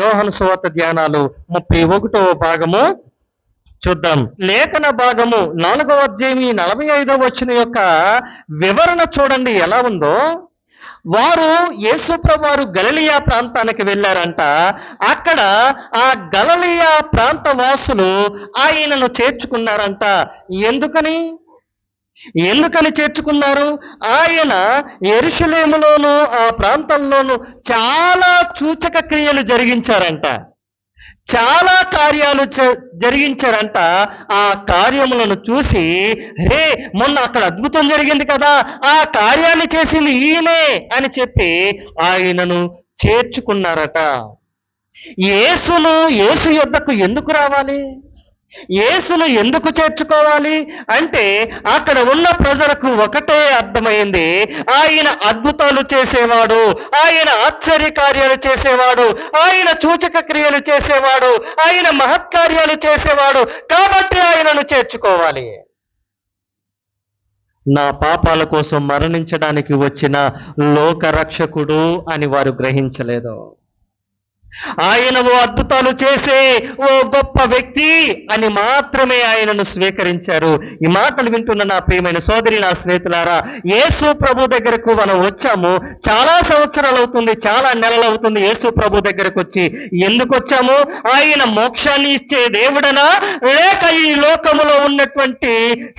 యోహాను సువార్త ధ్యానాలు 31వ భాగము చూద్దాం. లేఖన భాగము 4వ అధ్యాయం 45వ వచనం యొక్క వివరణ చూడండి ఎలా ఉందో. వారు యేసుప్రభు వారు గలిలయ ప్రాంతానికి వెళ్ళారంట. అక్కడ ఆ గలిలయ ప్రాంత వాసులు ఆయనను చేర్చుకున్నారంట. ఎందుకని చేర్చుకున్నారు? ఆయన యెరూషలేములోను ఆ ప్రాంతంలోను చాలా సూచక క్రియలు జరిగించారంట, చాలా కార్యాలు జరిగించారంట. ఆ కార్యములను చూసి మొన్న అక్కడ అద్భుతం జరిగింది కదా, ఆ కార్యాన్ని చేసింది ఈయనే అని చెప్పి ఆయనను చేర్చుకున్నారట. యేసు యొద్దకు ఎందుకు రావాలి? యేసును ఎందుకు చేర్చుకోవాలి అంటే అక్కడ ఉన్న ప్రజలకు ఒకటే అర్థమైంది. ఆయన అద్భుతాలు చేసేవాడు, ఆయన ఆశ్చర్య కార్యాలు చేసేవాడు, ఆయన సూచక క్రియలు చేసేవాడు, ఆయన మహత్కార్యాలు చేసేవాడు, కాబట్టి ఆయనను చేర్చుకోవాలి. నా పాపాల కోసం మరణించడానికి వచ్చిన లోకరక్షకుడు అని వారు గ్రహించలేదు. ఆయన ఓ అద్భుతాలు చేసే ఓ గొప్ప వ్యక్తి అని మాత్రమే ఆయనను స్వీకరించారు. ఈ మాటలు వింటున్న నా ప్రియమైన సోదరి, నా స్నేహితులారా, యేసు ప్రభు దగ్గరకు మనం వచ్చాము. చాలా సంవత్సరాలు అవుతుంది, చాలా నెలలు అవుతుంది యేసు ప్రభు దగ్గరకు వచ్చి. ఎందుకు వచ్చాము? ఆయన మోక్షాన్ని ఇచ్చే దేవుడనా, లేక ఈ లోకములో ఉన్నటువంటి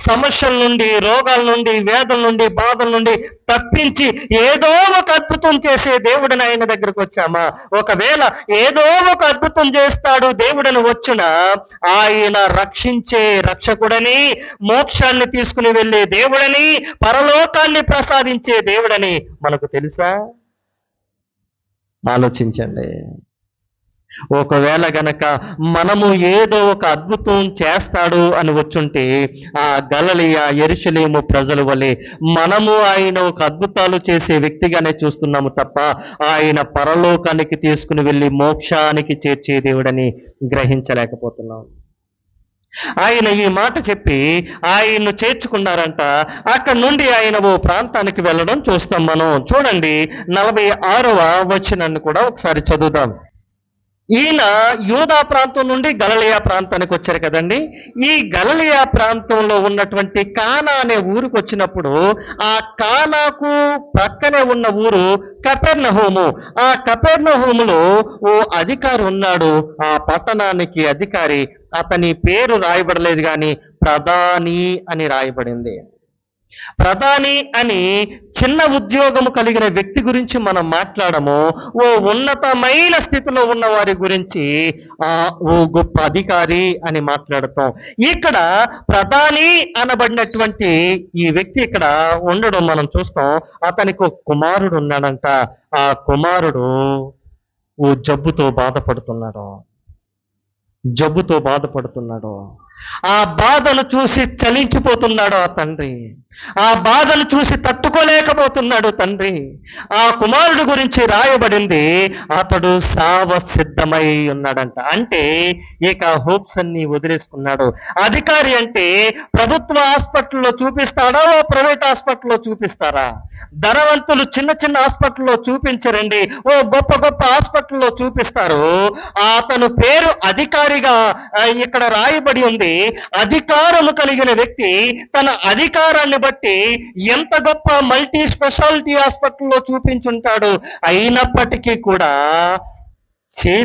సమస్యల నుండి, రోగాల నుండి, వేదల నుండి, బాధల నుండి తప్పించి ఏదో ఒక అద్భుతం చేసే దేవుడని ఆయన దగ్గరకు వచ్చామా? ఒకవేళ ఏదో ఒక అద్భుతం చేస్తాడు దేవుడని వచ్చిన, ఆయన రక్షించే రక్షకుడని, మోక్షాన్ని తీసుకుని వెళ్ళే దేవుడని, పరలోకాన్ని ప్రసాదించే దేవుడని మనకు తెలుసా? ఆలోచించండి. ఒకవేళ గనక మనము ఏదో ఒక అద్భుతం చేస్తాడు అని వచ్చుంటే ఆ గలిలయ యెరూషలేము ప్రజల వలె మనము ఆయన ఒక అద్భుతాలు చేసే వ్యక్తిగానే చూస్తున్నాము తప్ప ఆయన పరలోకానికి తీసుకుని వెళ్ళి మోక్షానికి చేర్చే దేవుడని గ్రహించలేకపోతున్నాం. ఆయన ఈ మాట చెప్పి ఆయన్ను చేర్చుకున్నారంట. అక్కడ నుండి ఆయన ఓ ప్రాంతానికి వెళ్ళడం చూస్తాం మనం. చూడండి 46వ వచనాన్ని కూడా ఒకసారి చదువుదాం. ఈయన యూదా ప్రాంతం నుండి గలిలయ ప్రాంతానికి వచ్చారు కదండి. ఈ గలిలయ ప్రాంతంలో ఉన్నటువంటి కానా అనే ఊరికి వచ్చినప్పుడు ఆ కానాకు ప్రక్కనే ఉన్న ఊరు కపెర్నహూము. ఆ కపెర్నహూములో ఓ అధికారి ఉన్నాడు. ఆ పట్టణానికి అధికారి. అతని పేరు రాయబడలేదు కానీ ప్రధాని అని రాయబడింది. ప్రధాని అని చిన్న ఉద్యోగము కలిగిన వ్యక్తి గురించి మనం మాట్లాడము. ఓ ఉన్నతమైన స్థితిలో ఉన్న వారి గురించి ఓ గొప్ప అధికారి అని మాట్లాడతాం. ఇక్కడ ప్రధాని అనబడినటువంటి ఈ వ్యక్తి ఇక్కడ ఉండడం మనం చూస్తాం. అతనికి ఒక కుమారుడు ఉన్నాడంట. ఆ కుమారుడు ఓ జబ్బుతో బాధపడుతున్నాడు. ఆ బాధను చూసి చలించిపోతున్నాడు ఆ తండ్రి. ఆ బాధను చూసి తట్టుకోలేకపోతున్నాడు తండ్రి. ఆ కుమారుడు గురించి రాయబడింది, అతడు సావ సిద్ధమై ఉన్నాడంట. అంటే ఇక హోప్స్ అన్ని వదిలేసుకున్నాడు. అధికారి అంటే ప్రభుత్వ హాస్పిటల్లో చూపిస్తాడా, ఓ ప్రైవేట్ హాస్పిటల్లో చూపిస్తారా? ధనవంతులు చిన్న చిన్న హాస్పిటల్లో చూపించరండి, ఓ గొప్ప గొప్ప హాస్పిటల్లో చూపిస్తారు. అతను పేరు అధికారిగా ఇక్కడ రాయబడి ఉంది. అధికారము కలిగిన వ్యక్తి తన అధికారాన్ని బట్టి ఎంత గొప్ప మల్టీ స్పెషాలిటీ హాస్పిటల్లో చూపించుంటాడు. అయినప్పటికీ కూడా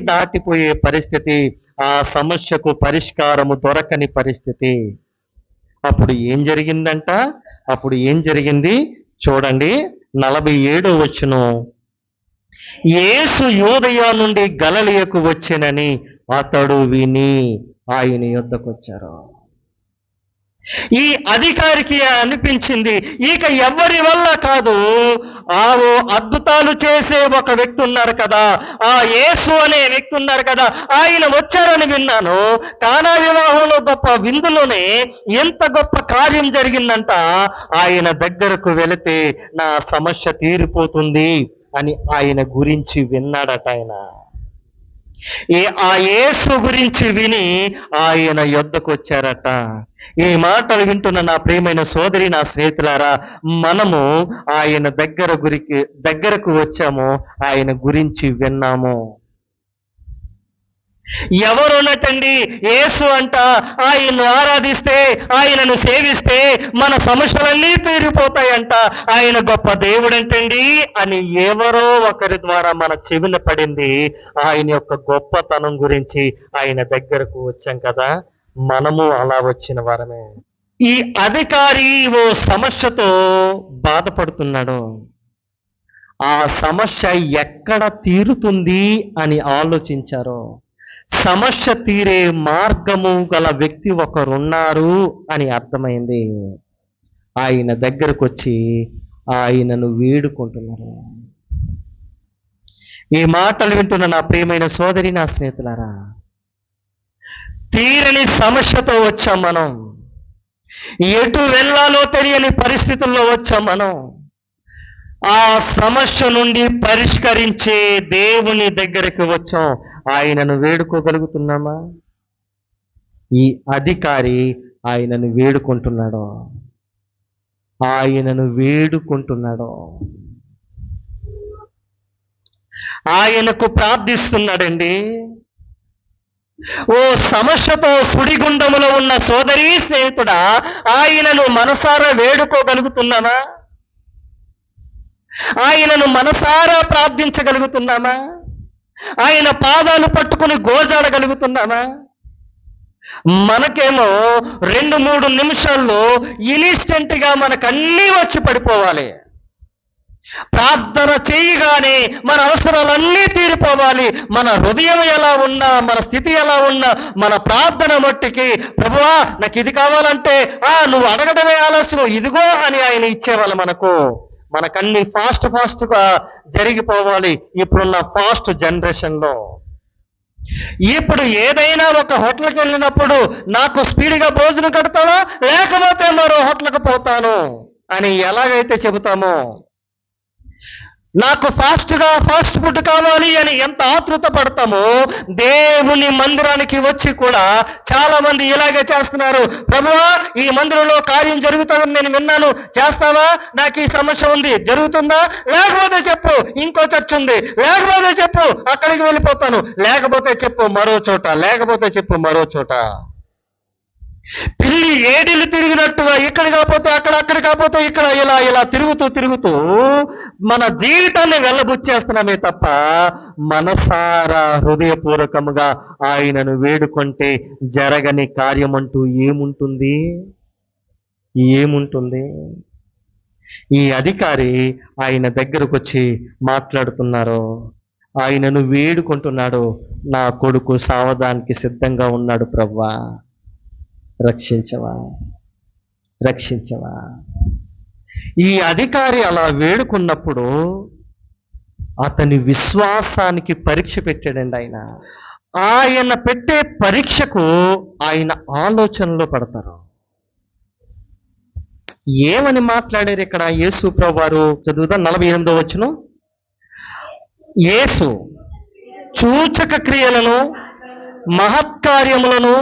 దాటిపోయే పరిస్థితి, ఆ సమస్యకు పరిష్కారము దొరకని పరిస్థితి. అప్పుడు ఏం జరిగింది చూడండి 47వ వచనం. యేసు యూదయ నుండి గలిలయకు వచ్చెనని అతడు విని ఆయన యొద్దకు వచ్చారు. ఈ అధికారికి అనిపించింది, ఇక ఎవరి వల్ల కాదు, అద్భుతాలు చేసే ఒక వ్యక్తి ఉన్నారు కదా, ఆ యేసు అనే వ్యక్తి ఉన్నారు కదా, ఆయన వచ్చారని విన్నాను. కానా వివాహంలో గొప్ప విందులోనే ఎంత గొప్ప కార్యం జరిగిందంట. ఆయన దగ్గరకు వెళితే నా సమస్య తీరిపోతుంది అని ఆయన గురించి విన్నాడట. ఆ యేసు గురించి విని ఆయన యొద్దకు వచ్చారట. ఈ మాటలు వింటున్న నా ప్రియమైన సోదరి, నా స్నేహితులారా, మనము ఆయన దగ్గరకు వచ్చాము, ఆయన గురించి విన్నాము. ఎవరున్నటండి యేసు అంట ఆయన్ను ఆరాధిస్తే, ఆయనను సేవిస్తే మన సమస్యలన్నీ తీరిపోతాయంట, ఆయన గొప్ప దేవుడంటండి అని ఎవరో ఒకరి ద్వారా మన చెవిన పడింది. ఆయన యొక్క గొప్పతనం గురించి ఆయన దగ్గరకు వచ్చాం కదా, మనము అలా వచ్చిన వారమే. ఈ అధికారి ఓ సమస్యతో బాధపడుతున్నాడు. ఆ సమస్య ఎక్కడ తీరుతుంది అని ఆలోచించారు. సమస్య తీరే మార్గము గల వ్యక్తి ఒకరున్నారు అని అర్థమైంది. ఆయన దగ్గరకు వచ్చి ఆయనను వేడుకుంటున్నారు. ఈ మాటలు వింటున్న నా ప్రియమైన సోదరి, నా స్నేహితులారా, తీరని సమస్యతో వచ్చాం మనం. ఎటు వెళ్ళాలో తెలియని పరిస్థితుల్లో వచ్చాం మనం. ఆ సమస్య నుండి పరిష్కరించే దేవుని దగ్గరికి వచ్చాం. ఆయనను వేడుకోగలుగుతున్నామా? ఈ అధికారి ఆయనను వేడుకుంటున్నాడు. ఆయనను వేడుకుంటున్నాడు. ఆయనకు ప్రార్థిస్తున్నాడండి. ఓ సమస్యతో సుడిగుండములో ఉన్న సోదరీ స్నేహితుడా, ఆయనను మనసారా వేడుకోగలుగుతున్నామా? ఆయనను మనసారా ప్రార్థించగలుగుతున్నామా? ఆయన పాదాలు పట్టుకుని గోజాడగలుగుతున్నామా? మనకేమో 2-3 నిమిషాల్లో ఇన్స్టెంట్ గా మనకన్నీ వచ్చి పడిపోవాలి. ప్రార్థన చేయగానే మన అవసరాలన్నీ తీరిపోవాలి. మన హృదయం ఎలా ఉన్నా, మన స్థితి ఎలా ఉన్నా, మన ప్రార్థన మట్టికి ప్రభువా నాకు ఇది కావాలంటే నువ్వు అడగడమే ఆలస్యం, ఇదిగో అని ఆయన ఇచ్చేవాళ్ళు. మనకన్నీ ఫాస్ట్ గా జరిగిపోవాలి ఇప్పుడున్న ఫాస్ట్ జనరేషన్ లో. ఇప్పుడు ఏదైనా ఒక హోటల్కి వెళ్ళినప్పుడు నాకు స్పీడ్గా భోజనం కడతావా, లేకపోతే మరో హోటల్కి పోతాను అని ఎలాగైతే చెబుతామో, నాకు ఫాస్ట్ ఫుడ్ కావాలి అని ఎంత ఆతృత పడతామో, దేవుని మందిరానికి వచ్చి కూడా చాలా మంది ఇలాగే చేస్తున్నారు. ప్రభువా ఈ మందిరంలో కార్యం జరుగుతుందని నేను విన్నాను, చేస్తావా? నాకు ఈ సమస్య ఉంది, జరుగుతుందా? లేకపోతే చెప్పు ఇంకో చర్చ్ ఉంది, లేకపోతే చెప్పు అక్కడికి వెళ్ళిపోతాను, లేకపోతే చెప్పు మరో చోట, లేకపోతే చెప్పు మరో చోట. పిల్లి ఏడిలు తిరిగినట్టుగా ఇక్కడ కాకపోతే అక్కడ, అక్కడ కాకపోతే ఇక్కడ, ఇలా తిరుగుతూ మన జీవితాన్ని వెళ్ళబుచ్చేస్తున్నామే తప్ప మనసారా హృదయపూర్వకముగా ఆయనను వేడుకుంటే జరగని కార్యం అంటూ ఏముంటుంది? ఈ అధికారి ఆయన దగ్గరకు వచ్చి మాట్లాడుతున్నారు. ఆయనను వేడుకుంటున్నాడు. నా కొడుకు సావడానికి సిద్ధంగా ఉన్నాడు ప్రభువా, రక్షించవా. ఈ అధికారి అలా వేడుకున్నప్పుడు అతని విశ్వాసానికి పరీక్ష పెట్టాడండి ఆయన. ఆయన పెట్టే పరీక్షకు ఆయన ఆలోచనలో పడతారు. ఏమని మాట్లాడారు ఇక్కడ యేసు ప్రభువారు? చదువుదాం 48వ వచనం. యేసు సూచక క్రియలను మహత్కార్యములను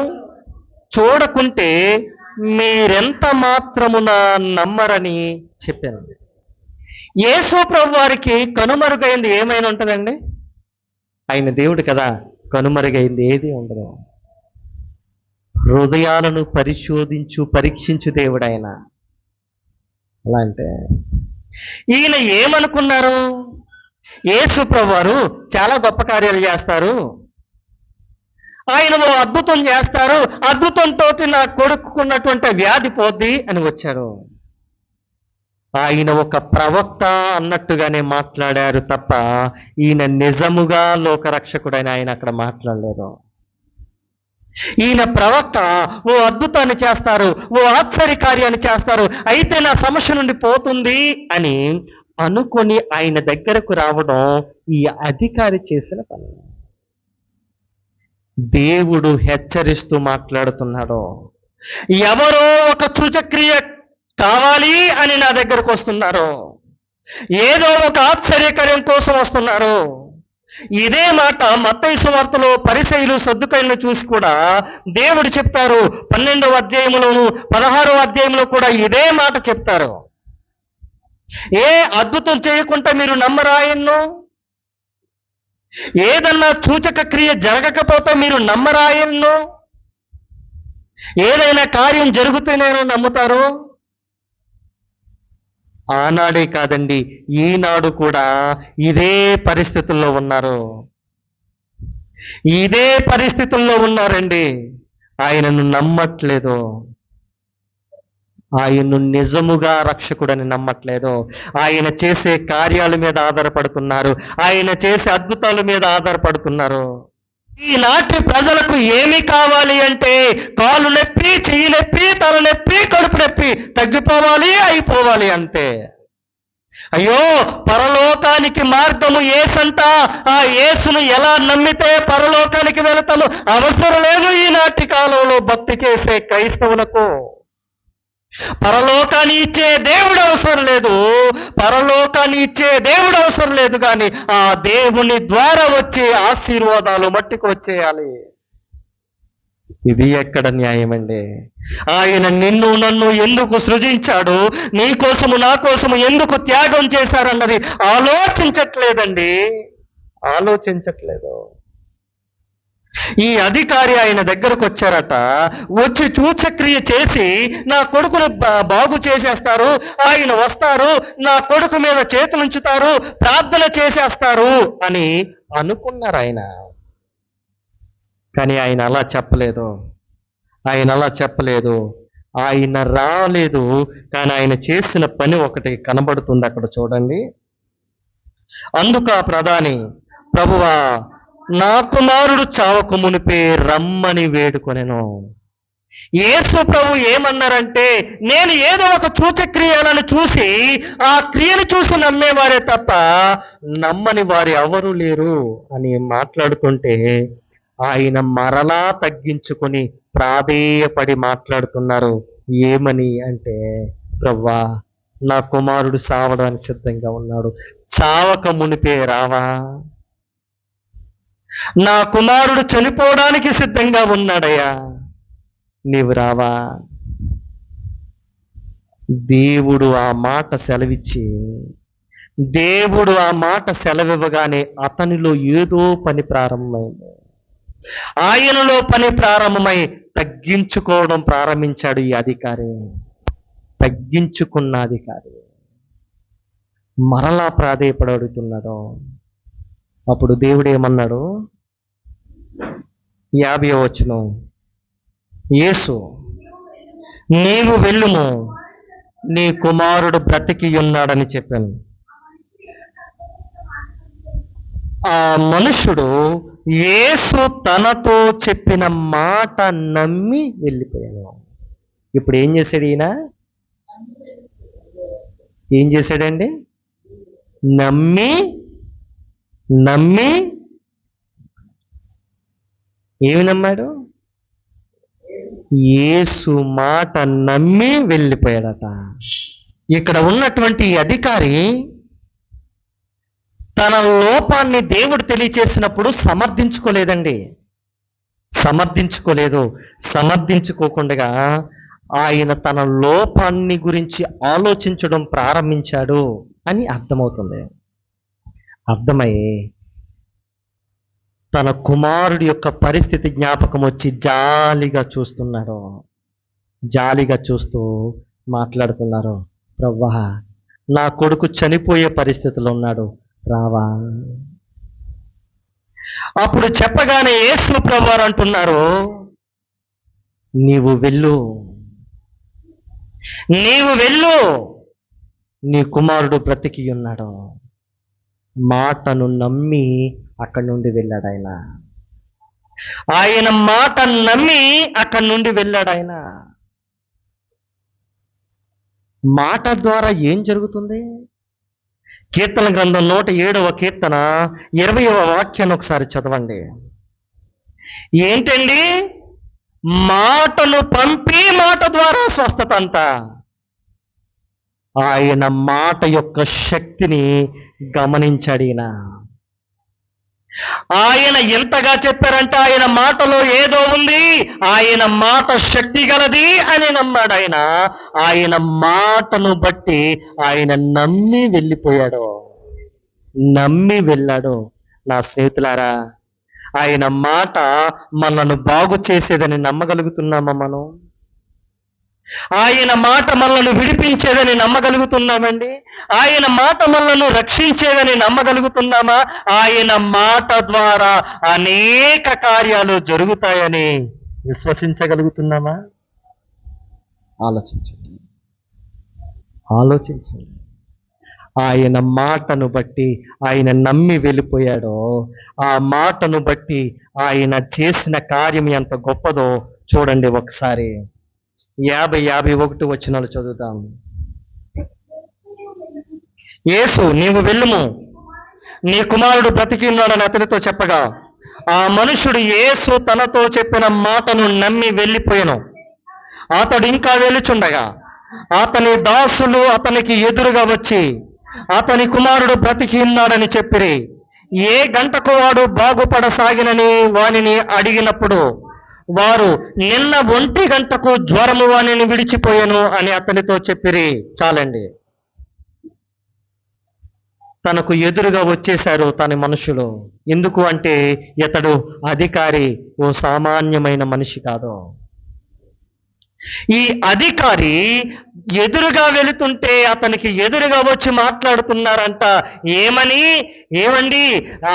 చూడకుంటే మీరెంత మాత్రమున నమ్మరని చెప్పాను. యేసు ప్రభు వారికి కనుమరుగైంది ఏమైనా ఉంటుందండి? ఆయన దేవుడు కదా, కనుమరుగైంది ఏది ఉండదు. హృదయాలను పరీక్షించు దేవుడు ఆయన. అలా అంటే ఈయన ఏమనుకున్నారు? యేసు ప్రభు వారు చాలా గొప్ప కార్యాలు చేస్తారు, ఆయన ఓ అద్భుతం చేస్తారు, అద్భుతంతో నా కొడుకున్నటువంటి వ్యాధి పోద్ది అని వచ్చారు. ఆయన ఒక ప్రవక్త అన్నట్టుగానే మాట్లాడారు తప్ప ఈయన నిజముగా లోకరక్షకుడని ఆయన అక్కడ మాట్లాడలేదు. ఈయన ప్రవక్త ఓ అద్భుతాన్ని చేస్తారు, ఓ ఆశ్చర్య కార్యాన్ని చేస్తారు, అయితే నా సమస్య నుండి పోతుంది అని అనుకొని ఆయన దగ్గరకు రావడం ఈ అధికారి చేసిన పని. దేవుడు హెచ్చరిస్తూ మాట్లాడుతున్నాడు. ఎవరో ఒక సూచక్రియ కావాలి అని నా దగ్గరకు వస్తున్నారు, ఏదో ఒక ఆశ్చర్యకార్యం కోసం వస్తున్నారు. ఇదే మాట మత్తయి సువార్తలో పరిసయ్యులు సద్దుకయ్యులను చూసి కూడా దేవుడు చెప్తారు. 12వ అధ్యాయంలోను 16వ అధ్యాయంలో కూడా ఇదే మాట చెప్తారు. ఏ అద్భుతం చేయకుండా మీరు నమ్మరా ఆయన్ను? ఏదన్నా సూచక క్రియ జరగకపోతే మీరు నమ్మరా ఆయన్ను? ఏదైనా కార్యం జరుగుతూనేనా నమ్ముతారు? ఆనాడే కాదండి, ఈనాడు కూడా ఇదే పరిస్థితుల్లో ఉన్నారు. ఇదే పరిస్థితుల్లో ఉన్నారండి. ఆయనను నమ్మట్లేదు. ఆయన్ను నిజముగా రక్షకుడని నమ్మట్లేదు. ఆయన చేసే కార్యాల మీద ఆధారపడుతున్నారు. ఆయన చేసే అద్భుతాల మీద ఆధారపడుతున్నారు. ఈనాటి ప్రజలకు ఏమి కావాలి అంటే కాలు నొప్పి, చెయ్యి నొప్పి, తల నొప్పి, కడుపు నొప్పి తగ్గిపోవాలి, అయిపోవాలి అంతే. అయ్యో, పరలోకానికి మార్గము యేసంట. ఆ యేసును ఎలా నమ్మితే పరలోకానికి వెళతాము అవసరం లేదు ఈనాటి కాలంలో భక్తి చేసే క్రైస్తవులకు. పరలోకాన్ని ఇచ్చే దేవుడు అవసరం లేదు. పరలోకాన్ని ఇచ్చే దేవుడు అవసరం లేదు, కానీ ఆ దేవుని ద్వారా వచ్చే ఆశీర్వాదాలు మట్టుకు వచ్చేయాలి. ఇది ఎక్కడ న్యాయమండి? ఆయన నిన్ను నన్ను ఎందుకు సృజించాడు, నీ కోసము నా కోసము ఎందుకు త్యాగం చేశారన్నది ఆలోచించట్లేదండి. ఆలోచించట్లేదు. ఈ అధికారి ఆయన దగ్గరకు వచ్చారట. వచ్చి సూచక్రియ చేసి నా కొడుకును బాగు చేసేస్తారు, ఆయన వస్తారు, నా కొడుకు మీద చేతులుంచుతారు, ప్రార్థన చేసేస్తారు అని అనుకున్నారు ఆయన. కానీ ఆయన అలా చెప్పలేదు. ఆయన రాలేదు. కానీ ఆయన చేసిన పని ఒకటి కనబడుతుంది అక్కడ, చూడండి. అందుకు ఆ ప్రధాని, ప్రభువా, నా కుమారుడు చావక మునిపే రమ్మని వేడుకొనెను. యేసు ప్రభు ఏమన్నారంటే, నేను ఏదో ఒక సూచక్రియలను చూసి ఆ క్రియను చూసి నమ్మేవారే తప్ప నమ్మని వారు ఎవరు లేరు అని మాట్లాడుతుంటే, ఆయన మరలా తగ్గించుకొని ప్రాధేయపడి మాట్లాడుతున్నారు. ఏమని అంటే, ప్రభువా, నా కుమారుడు సావడానికి సిద్ధంగా ఉన్నాడు, చావక మునిపే రావా? నా కుమారుడు చనిపోవడానికి సిద్ధంగా ఉన్నాడయ్యా, నీవు రావా? దేవుడు ఆ మాట సెలవివ్వగానే అతనిలో ఏదో పని ప్రారంభమైంది. ఆయనలో పని ప్రారంభమై తగ్గించుకోవడం ప్రారంభించాడు ఈ అధికారి. తగ్గించుకున్న అధికారి మరలా ప్రాధేయపడి అడుగుతున్నాడు. అప్పుడు దేవుడు ఏమన్నాడు? 50వ వచనం, యేసు, నీవు వెళ్ళుము, నీ కుమారుడు బ్రతికి ఉన్నాడని చెప్పాను. ఆ మనుషుడు యేసు తనతో చెప్పిన మాట నమ్మి వెళ్ళిపోయాను. ఇప్పుడు ఏం చేశాడు ఈయన? ఏం చేశాడండి? నమ్మి ఏమి నమ్మాడు? యేసు మాట నమ్మి వెళ్ళిపోయాడట. ఇక్కడ ఉన్నటువంటి అధికారి తన లోపాన్ని దేవుడు తెలియచేసినప్పుడు సమర్థించుకోకుండా ఆయన తన లోపాన్ని గురించి ఆలోచించడం ప్రారంభించాడు అని అర్థమవుతుంది. అర్థమై తన కుమారుడి యొక్క పరిస్థితి జ్ఞాపకం వచ్చి జాలిగా చూస్తూ మాట్లాడుతున్నారు. ప్రభువా, నా కొడుకు చనిపోయే పరిస్థితిలో ఉన్నాడు, రావా? అప్పుడు చెప్పగానే యేసు ప్రభువారు అంటున్నారు, నీవు వెళ్ళు, నీ కుమారుడు బ్రతికి ఉన్నాడు. మాటను నమ్మి అక్కడి నుండి వెళ్ళాడు ఆయన మాట నమ్మి అక్కడి నుండి వెళ్ళాడు ఆయన. మాట ద్వారా ఏం జరుగుతుంది? కీర్తన గ్రంథం 107వ కీర్తన 20వ వాక్యాన్ని ఒకసారి చదవండి. ఏంటండి? మాటను పంపి మాట ద్వారా స్వస్థత అంట. ఆయన మాట యొక్క శక్తిని గమనించాడు ఈయన. ఆయన ఎంతగా చెప్పారంటే ఆయన మాటలో ఏదో ఉంది, ఆయన మాట శక్తి గలది అని నమ్మాడు ఆయన. ఆయన మాటను బట్టి ఆయన నమ్మి వెళ్ళాడు. నా స్నేహితులారా, ఆయన మాట మనల్ని బాగు చేసేదని నమ్మగలుగుతున్నామా మనం? ఆయన మాట మనల్ని విడిపించేదని నమ్మగలుగుతున్నామండి? ఆయన మాట మనల్ని రక్షించేదని నమ్మగలుగుతున్నామా? ఆయన మాట ద్వారా అనేక కార్యాలు జరుగుతాయని విశ్వసించగలుగుతున్నామా? ఆలోచించండి, ఆలోచించండి. ఆయన మాటను బట్టి ఆయన నమ్మి వెళ్ళిపోయాడో, ఆ మాటను బట్టి ఆయన చేసిన కార్యం ఎంత గొప్పదో చూడండి ఒకసారి. 50-51 వచనాలు చదువుతాం. యేసు, నీవు వెళ్ళుము, నీ కుమారుడు బ్రతికి ఉన్నాడని అతనితో చెప్పగా, ఆ మనుషుడు యేసు తనతో చెప్పిన మాటను నమ్మి వెళ్ళిపోయాను. అతడు ఇంకా వెళ్ళుచుండగా అతని దాసులు అతనికి ఎదురుగా వచ్చి, అతని కుమారుడు బ్రతికి ఉన్నాడని చెప్పిరి. ఏ గంటకు వాడు బాగుపడసాగినని వానిని అడిగినప్పుడు వారు, నిన్న 1 గంటకు జ్వరము వానిని విడిచిపోయాను అని అతనితో చెప్పిరి. చాలండి. తనకు ఎదురుగా వచ్చేశారు తన మనుషులు. ఎందుకు అంటే ఇతడు అధికారి, ఓ సామాన్యమైన మనిషి కాదు. ఈ అధికారి ఎదురుగా వెళుతుంటే అతనికి ఎదురుగా వచ్చి మాట్లాడుతున్నారంట. ఏమని? ఏమండి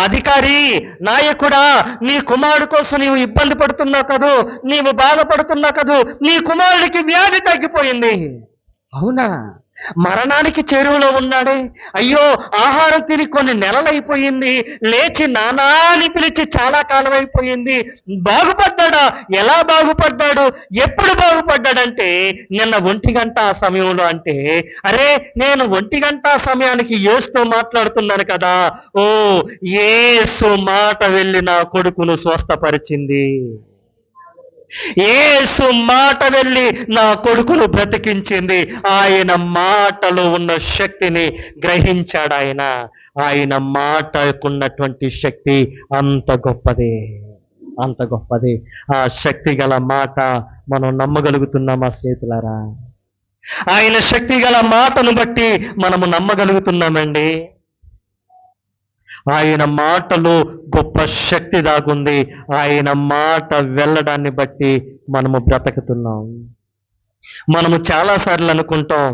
అధికారి, నాయకుడా, నీ కుమారుడు కోసం నీవు ఇబ్బంది పడుతున్నావు కదూ, నీవు బాధపడుతున్నావు కదూ, నీ కుమారుడికి వ్యాధి తగ్గిపోయింది. అవునా? మరణానికి చేరువలో ఉన్నాడే. అయ్యో, ఆహారం తిని కొన్ని నెలలైపోయింది, లేచి నానా అని పిలిచి చాలా కాలం అయిపోయింది. బాగుపడ్డాడా? ఎలా బాగుపడ్డాడు? ఎప్పుడు బాగుపడ్డాడంటే నిన్న 1 గంట ఆ సమయంలో. అంటే అరే, నేను 1 గంట సమయానికి యేసుతో మాట్లాడుతున్నాను కదా. ఓ, యేసు మాట వెళ్ళి నా కొడుకును స్వస్థపరిచింది. యేసు మాట వెళ్ళి నా కొడుకును బ్రతికించింది. ఆయన మాటలో ఉన్న శక్తిని గ్రహించాడు ఆయన. ఆయన మాటకున్నటువంటి శక్తి అంత గొప్పది, అంత గొప్పది. ఆ శక్తి గల మాట మనం నమ్మగలుగుతున్నామా స్నేహితులారా? ఆయన శక్తి గల మాటను బట్టి మనము నమ్మగలుగుతున్నామండి. ఆయన మాటలో గొప్ప శక్తి దాగుంది. ఆయన మాట వెళ్ళడాన్ని బట్టి మనము బ్రతుకుతున్నాం. మనము చాలాసార్లు అనుకుంటాం,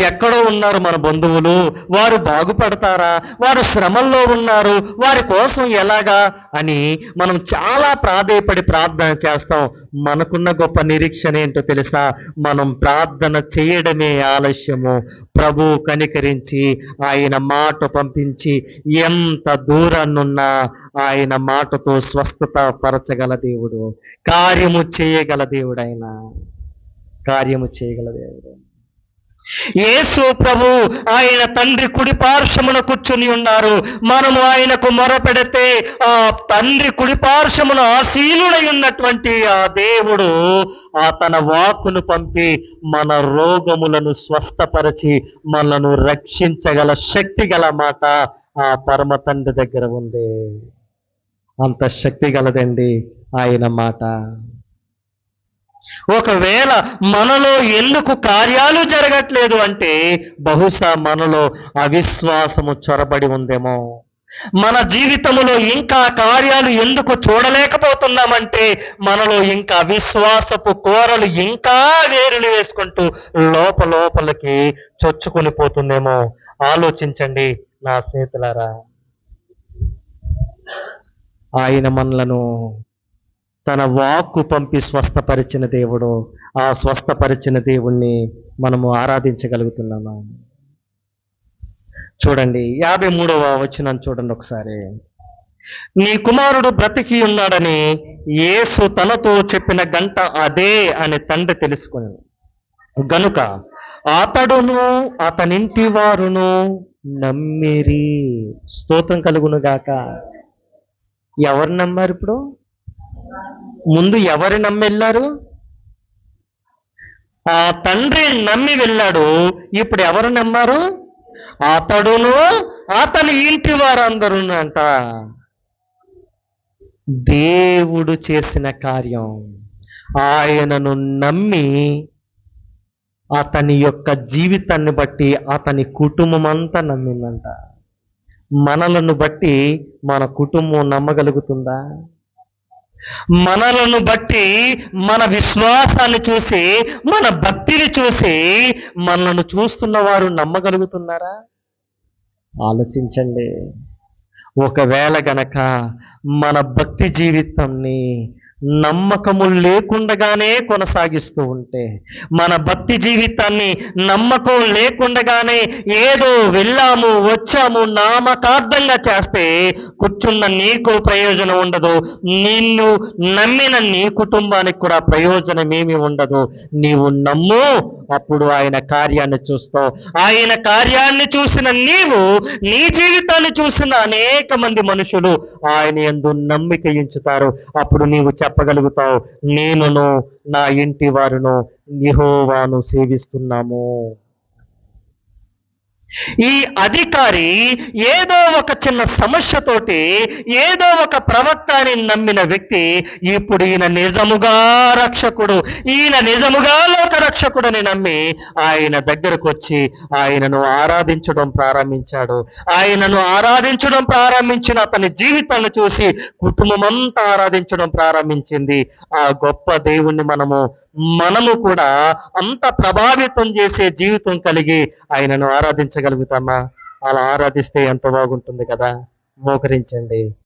ఎక్కడో ఉన్నారు మన బంధువులు, వారు బాగుపడతారా, వారు శ్రమల్లో ఉన్నారు, వారి కోసం ఎలాగా అని మనం చాలా ప్రాధేయపడి ప్రార్థన చేస్తాం. మనకున్న గొప్ప నిరీక్షణ ఏంటో తెలుసా? మనం ప్రార్థన చేయడమే ఆలస్యము. ప్రభు కనికరించి ఆయన మాట పంపించి ఎంత దూరాన్నున్నా ఆయన మాటతో స్వస్థత పరచగల దేవుడు, కార్యము చేయగల దేవుడు. ఆయన కార్యము చేయగల దేవుడు. యేసు ప్రభు ఆయన తండ్రి కుడి పార్శ్వమున కూర్చుని ఉన్నారు. మనము ఆయనకు మొరపెడితే ఆ తండ్రి కుడి పార్శ్వమున ఆసీనుడై ఉన్నటువంటి ఆ దేవుడు తన వాక్కును పంపి మన రోగములను స్వస్థపరిచి మనను రక్షించగల శక్తి గల మాట ఆ పరమ తండ్రి దగ్గర ఉంది. అంత శక్తి గలదండి ఆయన మాట. ఒకవేళ మనలో ఎందుకు కార్యాలు జరగట్లేదు అంటే బహుశా మనలో అవిశ్వాసము చొరబడి ఉందేమో. మన జీవితంలో ఇంకా కార్యాలు ఎందుకు చూడలేకపోతున్నామంటే మనలో ఇంకా అవిశ్వాసపు కోరలు ఇంకా వేరులు వేసుకుంటూ లోపలికి చొచ్చుకొని పోతుందేమో. ఆలోచించండి నా స్నేహితులారా. ఆయన మనలను తన వాక్కు పంపి స్వస్థపరిచిన దేవుడు. ఆ స్వస్థపరిచిన దేవుణ్ణి మనము ఆరాధించగలుగుతున్నాము. చూడండి 53వ వచనం చూడండి ఒకసారి. నీ కుమారుడు బ్రతికి ఉన్నాడని యేసు తనతో చెప్పిన గంట అదే అని తండ్రి తెలుసుకుని గనుక అతడును అతనింటి వారును నమ్మిరి. స్తోత్రం కలుగును గాక. ఎవరు నమ్మారు? ఇప్పుడు ముందు ఎవరు నమ్మి వెళ్ళారు? ఆ తండ్రి నమ్మి వెళ్ళాడు. ఇప్పుడు ఎవరు నమ్మారు? అతడును అతని ఇంటి వారందరూ అంట. దేవుడు చేసిన కార్యం ఆయనను నమ్మి అతని యొక్క జీవితాన్ని బట్టి అతని కుటుంబం అంతా నమ్మిందంట. మనలను బట్టి మన కుటుంబం నమ్మగలుగుతుందా? మనలను బట్టి మన విశ్వాసాన్ని చూసి, మన భక్తిని చూసి మనలను చూస్తున్న వారు నమ్మగలుగుతున్నారా? ఆలోచించండి. ఒకవేళ గనక మన భక్తి జీవితాన్ని నమ్మకము లేకుండగానే కొనసాగిస్తూ ఉంటే, మన భక్తి జీవితాన్ని నమ్మకం లేకుండగానే ఏదో వెళ్ళాము వచ్చాము నామకార్థంగా చేస్తే కూర్చున్న నీకు ప్రయోజనం ఉండదు, నిన్ను నమ్మిన నీ కుటుంబానికి కూడా ప్రయోజనమేమి ఉండదు. నీవు నమ్ము, అప్పుడు ఆయన కార్యాన్ని చూస్తావు. ఆయన కార్యాన్ని చూసిన నీవు నీ జీవితాన్ని చూసిన అనేక మంది మనుషులు ఆయన యందు నమ్మిక ఉంచుతారు. అప్పుడు నీవు చెప్పగలుగుతావు, నేనును నా ఇంటి వారును యెహోవాను సేవిస్తున్నాము. ఈ అధికారి ఏదో ఒక చిన్న సమస్యతోటి ఏదో ఒక ప్రవక్త అని నమ్మిన వ్యక్తి ఇప్పుడు ఈయన నిజముగా రక్షకుడు, ఈయన నిజముగా లోక రక్షకుడని నమ్మి ఆయన దగ్గరకు వచ్చి ఆయనను ఆరాధించడం ప్రారంభించాడు. ఆయనను ఆరాధించడం ప్రారంభించిన అతని జీవితాన్ని చూసి కుటుంబం అంతా ఆరాధించడం ప్రారంభించింది. ఆ గొప్ప దేవుణ్ణి మనము కూడా అంత ప్రభావితం చేసే జీవితం కలిగి ఆయనను ఆరాధించగలుగుతామా? అలా ఆరాధిస్తే ఎంత బాగుంటుంది కదా. మోకరించండి.